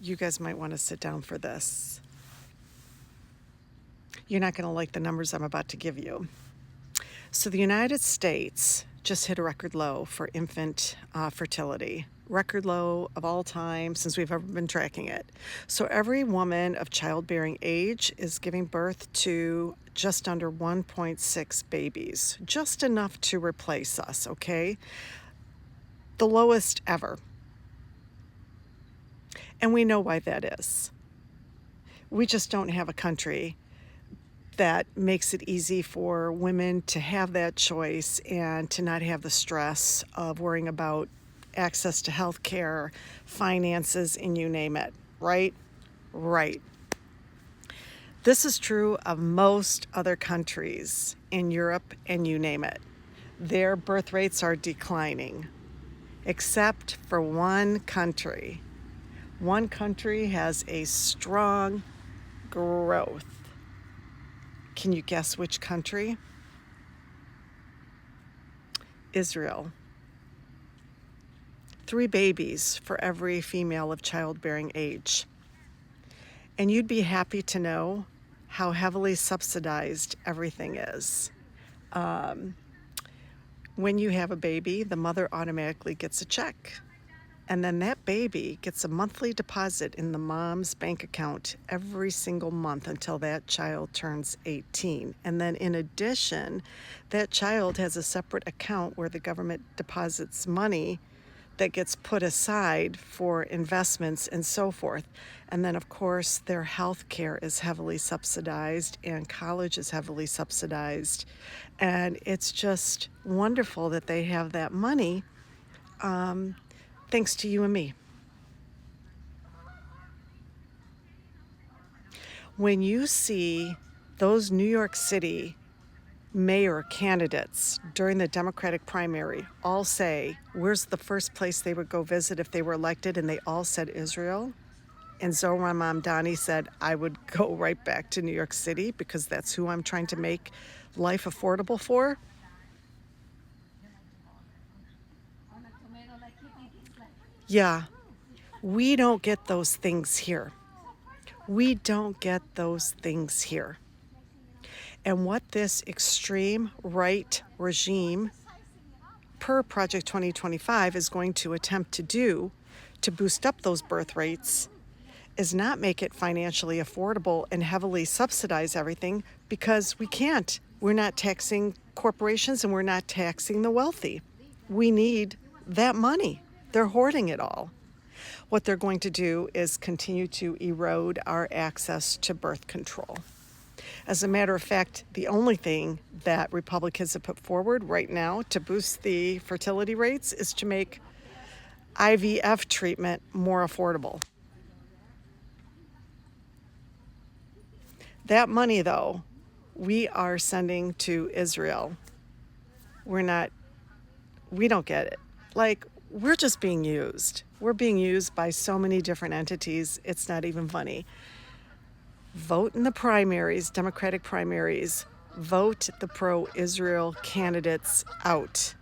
You guys might want to sit down for this. You're not going to like the numbers I'm about to give you. So the United States just hit a record low for infant fertility. Record low of all time since we've ever been tracking it. So every woman of childbearing age is giving birth to just under 1.6 babies, just enough to replace us, okay? The lowest ever. And we know why that is. We just don't have a country that makes it easy for women to have that choice and to not have the stress of worrying about access to health care, finances, and you name it, right? Right. This is true of most other countries in Europe, and you name it. Their birth rates are declining, except for one country. One country has a strong growth. Can you guess which country? Israel. 3 babies for every female of childbearing age. And you'd be happy to know how heavily subsidized everything is. When you have a baby, the mother automatically gets a check. And then that baby gets a monthly deposit in the mom's bank account every single month until that child turns 18. And then in addition, that child has a separate account where the government deposits money that gets put aside for investments and so forth. And then, of course, their health care is heavily subsidized and college is heavily subsidized. And it's just wonderful that they have that money. Thanks to you and me. When you see those New York City mayor candidates during the Democratic primary all say, where's the first place they would go visit if they were elected, and they all said Israel, and Zohran Mamdani said, I would go right back to New York City because that's who I'm trying to make life affordable for. Yeah, we don't get those things here. We don't get those things here. And what this extreme right regime, per Project 2025, is going to attempt to do to boost up those birth rates is not make it financially affordable and heavily subsidize everything, because we can't. We're not taxing corporations and we're not taxing the wealthy. We need that money. They're hoarding it all. What they're going to do is continue to erode our access to birth control. As a matter of fact, the only thing that Republicans have put forward right now to boost the fertility rates is to make IVF treatment more affordable. That money, though, we are sending to Israel. We don't get it. Like, we're just being used. We're being used by so many different entities, it's not even funny. Vote in the primaries, Democratic primaries. Vote the pro-Israel candidates out.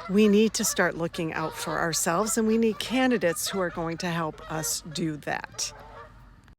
We need to start looking out for ourselves, and we need candidates who are going to help us do that.